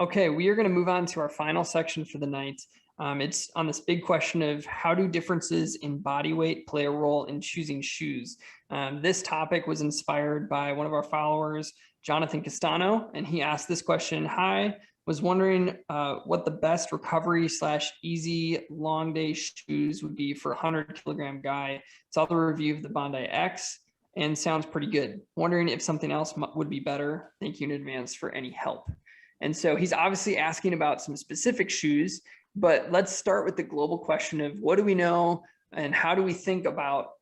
Okay, we are going to move on to our final section for the night. It's on this big question of how do differences in body weight play a role in choosing shoes? This topic was inspired by one of our followers, Jonathan Castano, and he asked this question. Hi, was wondering what the best recovery / easy long day shoes would be for a 100-kilogram guy. Saw the review of the Bondi X and sounds pretty good. Wondering if something else would be better. Thank you in advance for any help. And so he's obviously asking about some specific shoes, but let's start with the global question of what do we know and how do we think about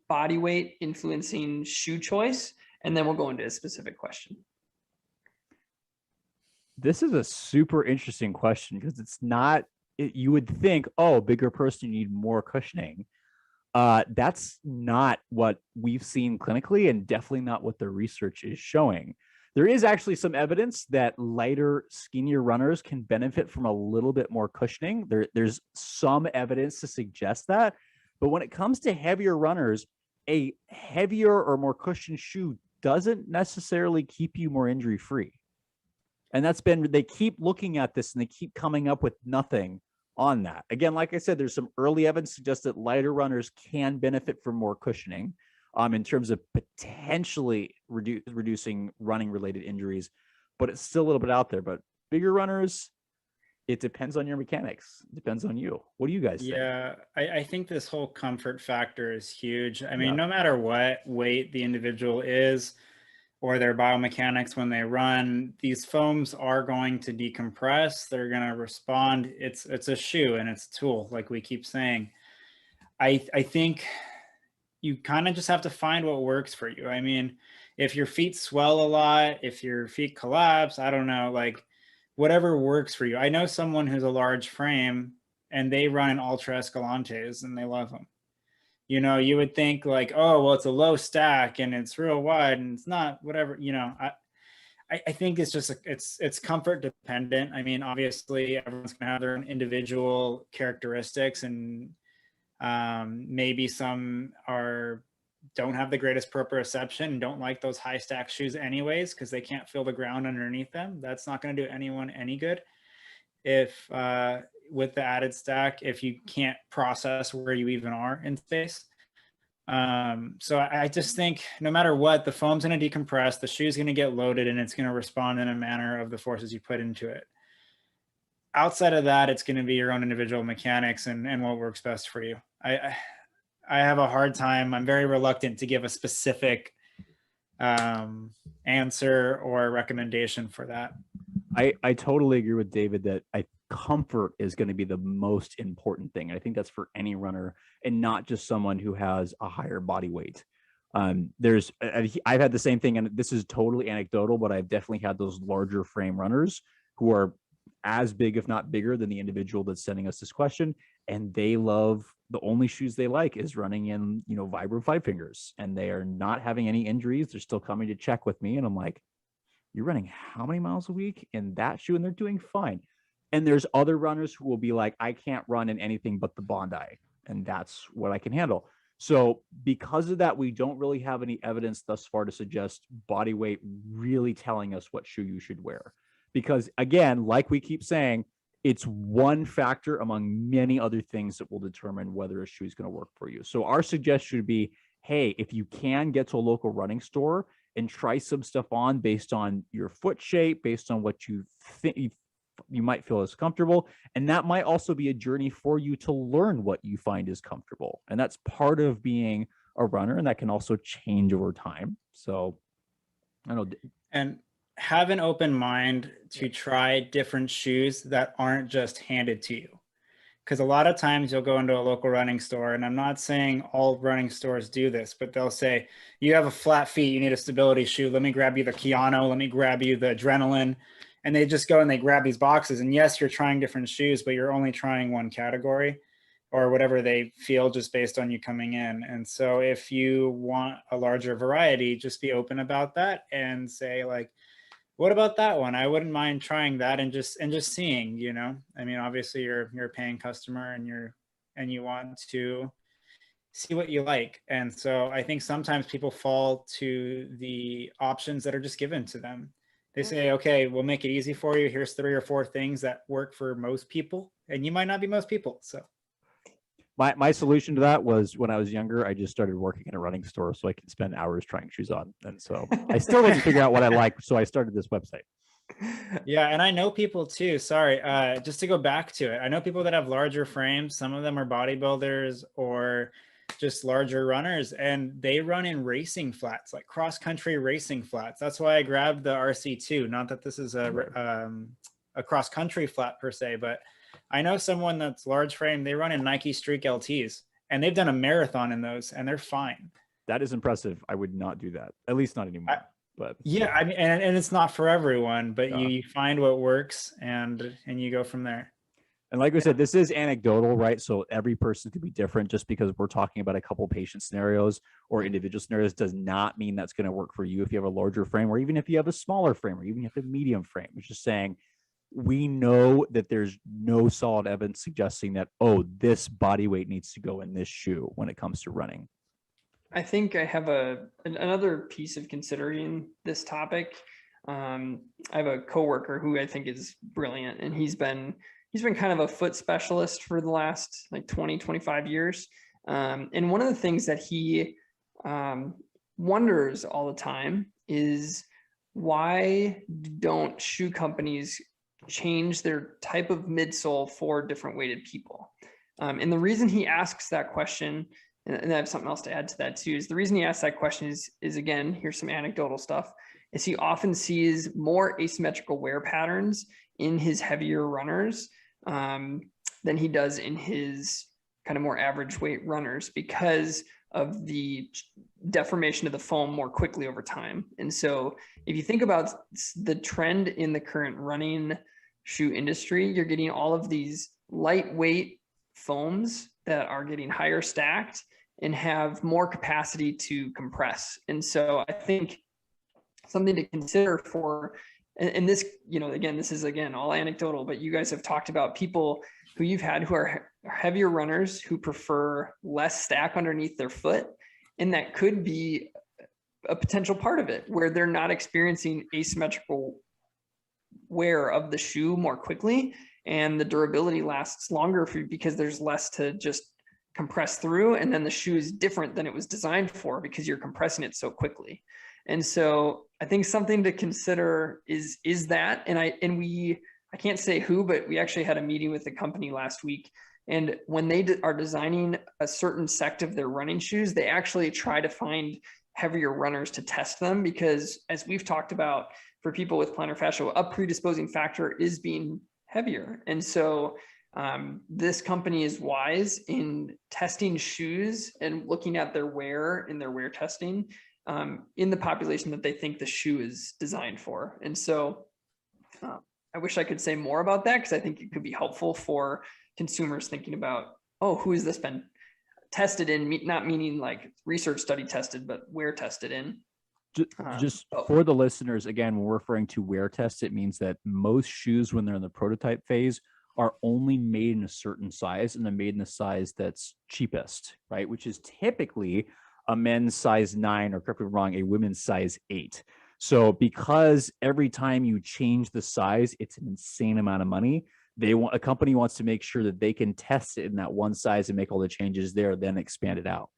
body weight influencing shoe choice? And then we'll go into a specific question. This is a super interesting question because it's not, you would think, oh, bigger person, you need more cushioning. That's not what we've seen clinically and definitely not what the research is showing. There is actually some evidence that lighter, skinnier runners can benefit from a little bit more cushioning. There's some evidence to suggest that. But when it comes to heavier runners, a heavier or more cushioned shoe doesn't necessarily keep you more injury free. And they keep looking at this and they keep coming up with nothing on that. Again, like I said, there's some early evidence to suggest that lighter runners can benefit from more cushioning. In terms of potentially reducing running related injuries, but it's still a little bit out there. But bigger runners, it depends on your mechanics. It depends on you. What do you guys think? Yeah, I think this whole comfort factor is huge. I mean, no matter what weight the individual is or their biomechanics when they run, these foams are going to decompress. They're going to respond. It's a shoe and it's a tool, like we keep saying. I think you kind of just have to find what works for you. I mean, if your feet swell a lot, if your feet collapse, I don't know, like whatever works for you. I know someone who's a large frame and they run Ultra Escalantes and they love them. You know, you would think like, oh, well, it's a low stack and it's real wide and it's not whatever, you know, I think it's just, it's comfort dependent. I mean, obviously everyone's gonna have their own individual characteristics and maybe some don't have the greatest proprioception and don't like those high stack shoes anyways because they can't feel the ground underneath them. That's not going to do anyone any good. If with the added stack, if you can't process where you even are in space. So I just think no matter what, the foam's going to decompress, the shoe's going to get loaded, and it's going to respond in a manner of the forces you put into it. Outside of that, it's going to be your own individual mechanics and what works best for you. I have a hard time. I'm very reluctant to give a specific answer or recommendation for that. I totally agree with David that comfort is going to be the most important thing. I think that's for any runner and not just someone who has a higher body weight. I've had the same thing, and this is totally anecdotal, but I've definitely had those larger frame runners who are as big, if not bigger, than the individual that's sending us this question. And they love, the only shoes they like is running in, Vibram 5 fingers, and they are not having any injuries. They're still coming to check with me. And I'm like, you're running how many miles a week in that shoe? And they're doing fine. And there's other runners who will be like, I can't run in anything but the Bondi, and that's what I can handle. So because of that, we don't really have any evidence thus far to suggest body weight really telling us what shoe you should wear. Because again, like we keep saying, it's one factor among many other things that will determine whether a shoe is going to work for you. So our suggestion would be, hey, if you can get to a local running store and try some stuff on based on your foot shape, based on what you think you might feel is comfortable. And that might also be a journey for you to learn what you find is comfortable. And that's part of being a runner, and that can also change over time. So I don't know. And have an open mind to try different shoes that aren't just handed to you. Because a lot of times you'll go into a local running store, and I'm not saying all running stores do this, but they'll say, you have a flat feet, you need a stability shoe. Let me grab you the Keanu, let me grab you the Adrenaline. And they just go and they grab these boxes. And yes, you're trying different shoes, but you're only trying one category or whatever they feel just based on you coming in. And so if you want a larger variety, just be open about that and say like, what about that one? I wouldn't mind trying that and just seeing, I mean, obviously you're a paying customer and you want to see what you like. And so I think sometimes people fall to the options that are just given to them. They say, okay, we'll make it easy for you. Here's 3 or 4 things that work for most people, and you might not be most people. So my solution to that was, when I was younger, I just started working in a running store so I could spend hours trying shoes on. And so I still didn't figure out what I liked. So I started this website. Yeah, and I know people too. Sorry, just to go back to it, I know people that have larger frames. Some of them are bodybuilders or just larger runners, and they run in racing flats, like cross-country racing flats. That's why I grabbed the RC2. Not that this is a cross-country flat per se, but I know someone that's large frame. They run in Nike Streak LTs, and they've done a marathon in those, and they're fine. That is impressive. I would not do that, at least not anymore. But yeah, I mean, and it's not for everyone, but you find what works, and you go from there. And like we said, this is anecdotal, right? So every person could be different. Just because we're talking about a couple patient scenarios or individual scenarios does not mean that's going to work for you if you have a larger frame, or even if you have a smaller frame, or even if you have a medium frame. It's just saying, we know that there's no solid evidence suggesting that, oh, this body weight needs to go in this shoe when it comes to running. I think I have another piece of considering this topic. I have a coworker who I think is brilliant, and he's been kind of a foot specialist for the last like 25 years. And one of the things that he wonders all the time is, why don't shoe companies change their type of midsole for different weighted people? And the reason he asks that question, and I have something else to add to that too, is the reason he asks that question is again, here's some anecdotal stuff, is he often sees more asymmetrical wear patterns in his heavier runners than he does in his kind of more average weight runners, because of the deformation of the foam more quickly over time. And so if you think about the trend in the current running shoe industry, you're getting all of these lightweight foams that are getting higher stacked and have more capacity to compress. And so I think something to consider for, and this, again, this is again all anecdotal, but you guys have talked about people who you've had who are heavier runners who prefer less stack underneath their foot. And that could be a potential part of it, where they're not experiencing asymmetrical wear of the shoe more quickly, and the durability lasts longer because there's less to just compress through, and then the shoe is different than it was designed for because you're compressing it so quickly. And so I think something to consider is that, and I can't say who, but we actually had a meeting with the company last week, and when they are designing a certain sect of their running shoes, they actually try to find heavier runners to test them, because as we've talked about, for people with plantar fascia, a predisposing factor is being heavier. And so this company is wise in testing shoes and looking at their wear in their wear testing in the population that they think the shoe is designed for. And so I wish I could say more about that, because I think it could be helpful for consumers thinking about, oh, who has this been tested in, not meaning like research study tested, but wear tested in. Just for the listeners, again, when we're referring to wear test, it means that most shoes, when they're in the prototype phase, are only made in a certain size, and they're made in the size that's cheapest, right? Which is typically a men's size 9, or correct me if I'm wrong, a women's size 8. So because every time you change the size, it's an insane amount of money. A company wants to make sure that they can test it in that one size and make all the changes there, then expand it out.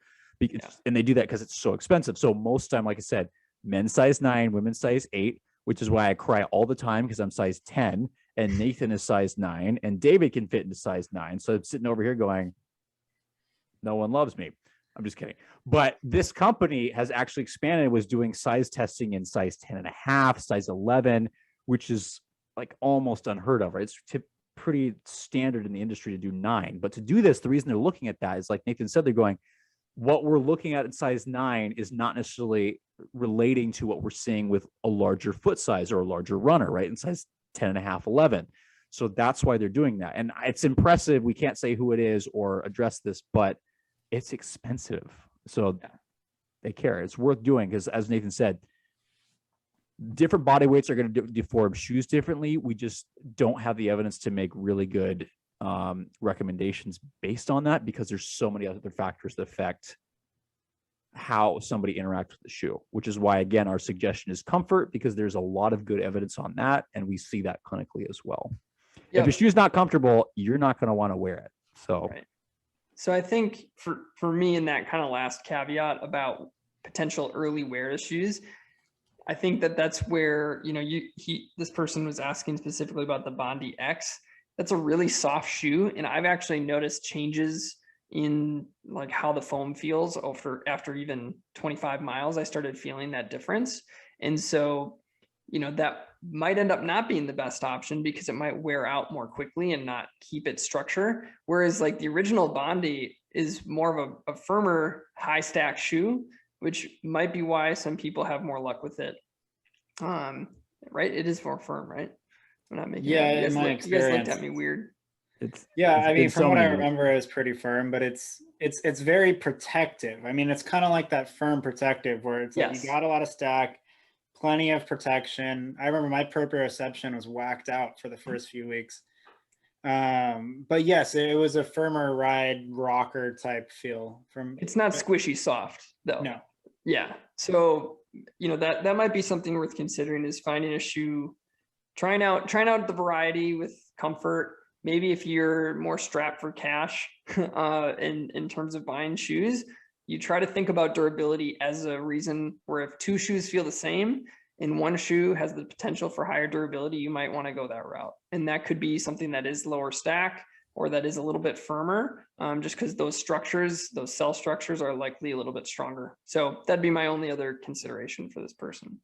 And they do that because it's so expensive. So most time, like I said, men's size 9, women's size 8, which is why I cry all the time, because I'm size 10 and Nathan is size 9 and David can fit into size 9. So I'm sitting over here going, no one loves me. I'm just kidding. But this company has actually expanded, was doing size testing in size 10 and a half, size 11, which is like almost unheard of, right? It's pretty standard in the industry to do 9. But to do this, the reason they're looking at that is, like Nathan said, they're going, what we're looking at in size 9 is not necessarily relating to what we're seeing with a larger foot size or a larger runner, right? In size 10 and a half, 11. So that's why they're doing that. And it's impressive. We can't say who it is or address this, but it's expensive. So they care. It's worth doing, because as Nathan said, different body weights are going to deform shoes differently. We just don't have the evidence to make really good recommendations based on that, because there's so many other factors that affect how somebody interacts with the shoe, which is why, again, our suggestion is comfort, because there's a lot of good evidence on that. And we see that clinically as well. If a shoe's not comfortable, you're not going to want to wear it. So, right. So I think for me, in that kind of last caveat about potential early wear to shoes, I think that's where, you know, this person was asking specifically about the Bondi X. That's a really soft shoe. And I've actually noticed changes in like how the foam feels after even 25 miles. I started feeling that difference. And so, you know, that might end up not being the best option because it might wear out more quickly and not keep its structure. Whereas like the original Bondi is more of a firmer high stack shoe, which might be why some people have more luck with it. Right? It is more firm, right? I'm not making yeah, that. in my You guys looked experience. at me weird. I mean, from what I remember, it's pretty firm, but it's very protective. I mean, it's kind of like that firm protective where it's like you got a lot of stack, plenty of protection. I remember my proprioception was whacked out for the first few weeks. But yes, it was a firmer ride rocker type feel. It's not squishy soft though. No. Yeah. So, you know, that might be something worth considering, is finding a shoe, trying out the variety with comfort. Maybe if you're more strapped for cash in terms of buying shoes, you try to think about durability as a reason where if two shoes feel the same and one shoe has the potential for higher durability, you might want to go that route. And that could be something that is lower stack or that is a little bit firmer, just because those structures, those cell structures are likely a little bit stronger. So that'd be my only other consideration for this person.